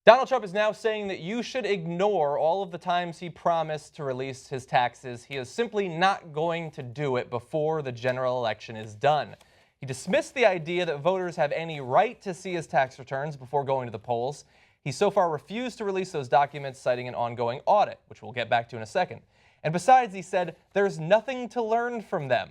Donald Trump is now saying that you should ignore all of the times he promised to release his taxes. He is simply not going to do it before the general election is done. He dismissed the idea that voters have any right to see his tax returns before going to the polls. He so far refused to release those documents, citing an ongoing audit, which we'll get back to in a second. And besides, he said, there's nothing to learn from them.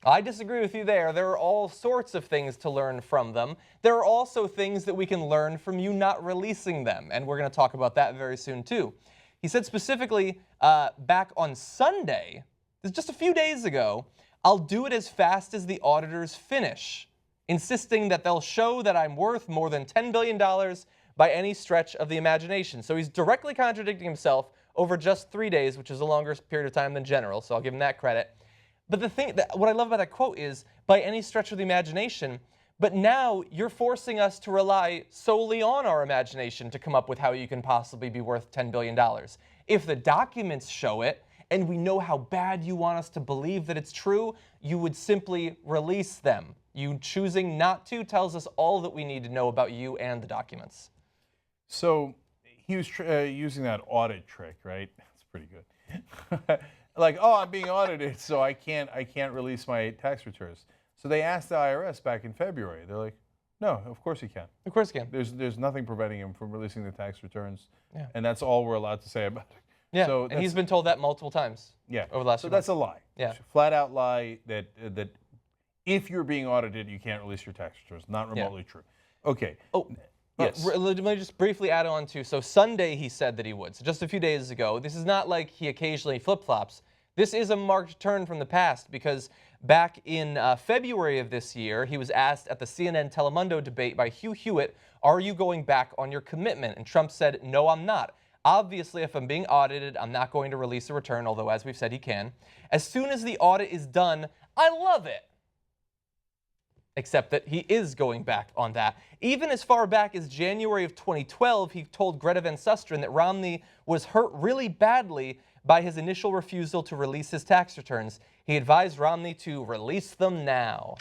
I disagree with you there. There are all sorts of things to learn from them. There are also things that we can learn from you not releasing them, and we're going to talk about that very soon too. He said specifically back on Sunday, just a few days ago, I'll do it as fast as the auditors finish, insisting that they'll show that I'm worth more than $10 billion by any stretch of the imagination. So he's directly contradicting himself over just 3 days, which is a longer period of time than general, so I'll give him that credit. But what I love about that quote is, by any stretch of the imagination, but now you're forcing us to rely solely on our imagination to come up with how you can possibly be worth $10 billion. If the documents show it, and we know how bad you want us to believe that it's true, you would simply release them. You choosing not to tells us all that we need to know about you and the documents. So he was using that audit trick, right? That's pretty good. Like, oh, I'm being audited, so I can't release my tax returns. So they asked the IRS back in February. They're like, no, of course he can. Of course he can. There's nothing preventing him from releasing the tax returns, yeah. And that's all we're allowed to say about it. Yeah, so and he's been told that multiple times. Yeah, over the last. So few that's months. a lie. Yeah, it's a flat out lie that if you're being audited, you can't release your tax returns. Not remotely true. Okay. Oh. Yes. Let me just briefly add on to, so Sunday he said that he would. So just a few days ago, this is not like he occasionally flip-flops. This is a marked turn from the past, because back in February of this year, he was asked at the CNN Telemundo debate by Hugh Hewitt, are you going back on your commitment? And Trump said, no, I'm not. Obviously, if I'm being audited, I'm not going to release a return, although as we've said, he can. As soon as the audit is done, I love it. Except that he is going back on that. Even as far back as January of 2012, he told Greta Van Susteren that Romney was hurt really badly by his initial refusal to release his tax returns. He advised Romney to release them now.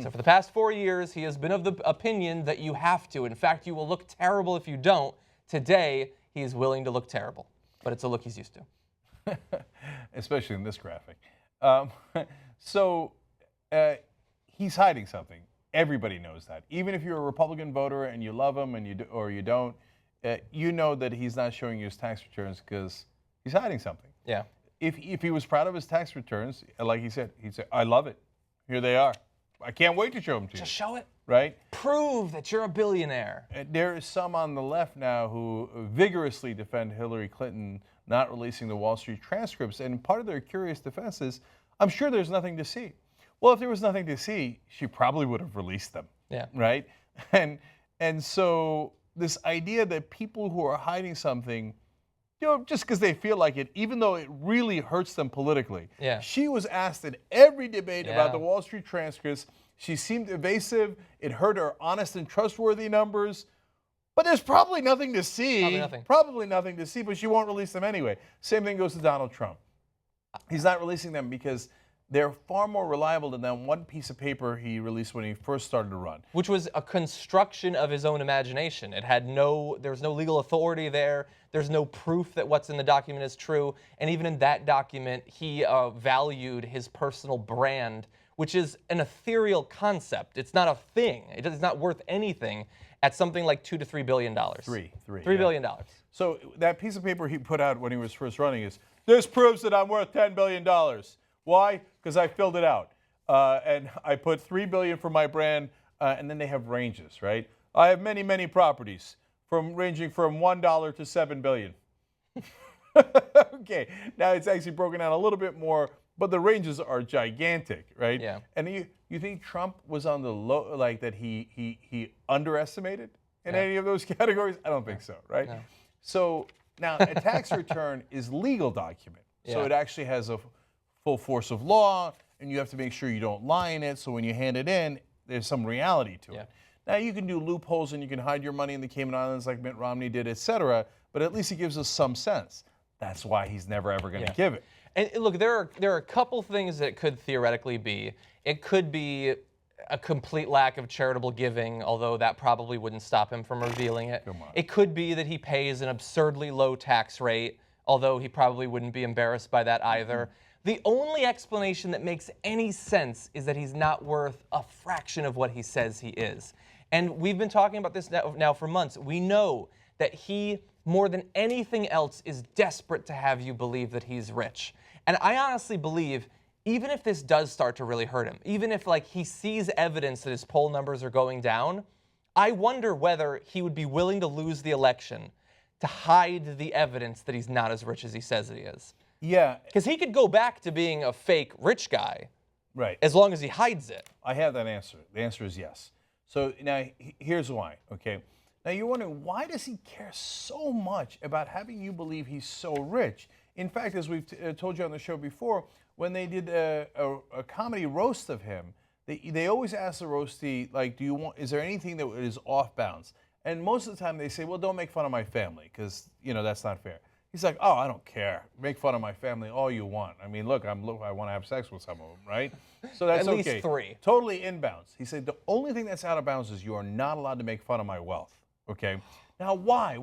So for the past 4 years, he has been of the opinion that you have to. In fact, you will look terrible if you don't. Today, he is willing to look terrible, but it's a look he's used to. Especially in this graphic. He's hiding something. Everybody knows that. Even if you're a Republican voter and you love him and you don't, you know that he's not showing you his tax returns because he's hiding something. Yeah. If he was proud of his tax returns, like he said, he'd say, I love it. Here they are. I can't wait to show them to you. Just show it. Right? Prove that you're a billionaire. There are some on the left now who vigorously defend Hillary Clinton not releasing the Wall Street transcripts, and part of their curious defense is, I'm sure there's nothing to see. Well, if there was nothing to see, she probably would have released them. Yeah. Right? And so this idea that people who are hiding something, just because they feel like it, even though it really hurts them politically. Yeah. She was asked in every debate about the Wall Street transcripts. She seemed evasive. It hurt her honest and trustworthy numbers. But there's probably nothing to see. Probably nothing to see, but she won't release them anyway. Same thing goes to Donald Trump. He's not releasing them because they're far more reliable than that one piece of paper he released when he first started to run. Which was a construction of his own imagination. There was no legal authority there. There's no proof that what's in the document is true. And even in that document, he valued his personal brand, which is an ethereal concept. It's not a thing. It's not worth anything at something like $2 to $3 billion. $3 billion. So that piece of paper he put out when he was first running is, this proves that I'm worth $10 billion. Why? Because I filled it out. And I put $3 billion for my brand, and then they have ranges, right? I have many, many properties ranging from $1 to $7 billion. Okay, now it's actually broken down a little bit more, but the ranges are gigantic, right? Yeah. And you think Trump was on the low, like that he underestimated in any of those categories? I don't think so, right? No. So now a tax return is legal document, so it actually has a full force of law, and you have to make sure you don't lie in it, so when you hand it in, there's some reality to it. Now, you can do loopholes and you can hide your money in the Cayman Islands like Mitt Romney did, etc., but at least it gives us some sense. That's why he's never, ever going to give it. And look, there are a couple things that it could theoretically be. It could be a complete lack of charitable giving, although that probably wouldn't stop him from revealing it. Come on. It could be that he pays an absurdly low tax rate, although he probably wouldn't be embarrassed by that either. The only explanation that makes any sense is that he's not worth a fraction of what he says he is. And we've been talking about this now for months. We know that he, more than anything else, is desperate to have you believe that he's rich. And I honestly believe, even if this does start to really hurt him, even if like he sees evidence that his poll numbers are going down, I wonder whether he would be willing to lose the election to hide the evidence that he's not as rich as he says that he is. Yeah. Because he could go back to being a fake rich guy. Right. As long as he hides it. I have that answer. The answer is yes. So now here's why, okay? Now you're wondering, why does he care so much about having you believe he's so rich? In fact, as we've told you on the show before, when they did a comedy roast of him, they always ask the roastie, like, is there anything that is off bounds? And most of the time they say, well, don't make fun of my family, because, that's not fair. He's like, oh, I don't care. Make fun of my family all you want. I mean, look, I want to have sex with some of them, right? So that's okay. At least 3. Totally in bounds. He said, the only thing that's out of bounds is you are not allowed to make fun of my wealth, okay? Now, why?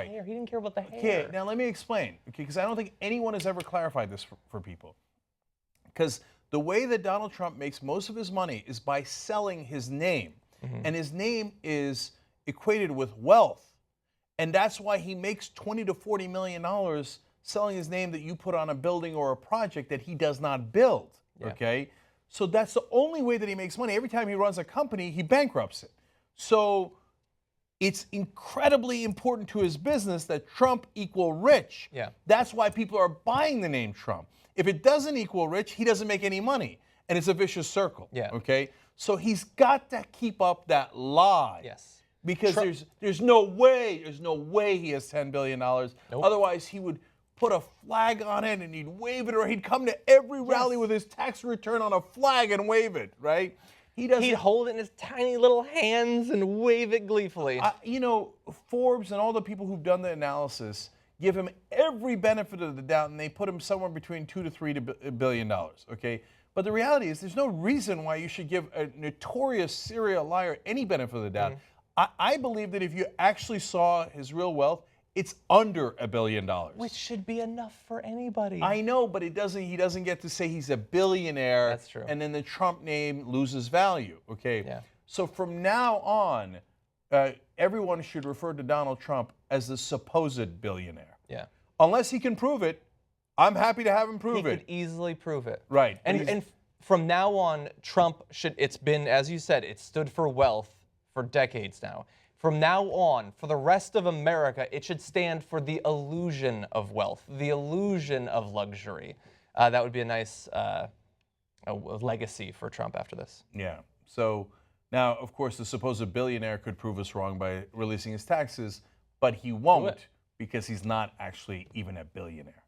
He didn't care about the hair. Okay, now let me explain, okay, because I don't think anyone has ever clarified this for people. Because the way that Donald Trump makes most of his money is by selling his name. And his name is equated with wealth. And that's why he makes $20 to $40 million selling his name that you put on a building or a project that he does not build, okay? So that's the only way that he makes money. Every time he runs a company, he bankrupts it. So it's incredibly important to his business that Trump equal rich. Yeah. That's why people are buying the name Trump. If it doesn't equal rich, he doesn't make any money. And it's a vicious circle, okay? So he's got to keep up that lie. Yes. Because there's no way he has $10 billion. Nope. Otherwise, he would put a flag on it and he'd wave it, or he'd come to every rally with his tax return on a flag and wave it, right? He'd hold it in his tiny little hands and wave it gleefully. Forbes and all the people who've done the analysis give him every benefit of the doubt, and they put him somewhere between $2 to $3 billion, okay? But the reality is there's no reason why you should give a notorious serial liar any benefit of the doubt. I believe that if you actually saw his real wealth, it's under $1 billion. Which should be enough for anybody. I know, but he doesn't get to say he's a billionaire. That's true. And then the Trump name loses value, okay? Yeah. So from now on, everyone should refer to Donald Trump as the supposed billionaire. Yeah. Unless he can prove it, I'm happy to have him prove it. He could easily prove it. Right. And from now on, Trump it's been, as you said, it stood for wealth for decades now. From now on, for the rest of America, it should stand for the illusion of wealth, the illusion of luxury. That would be a nice legacy for Trump after this. Yeah. So now, of course, the supposed billionaire could prove us wrong by releasing his taxes, but he won't because he's not actually even a billionaire.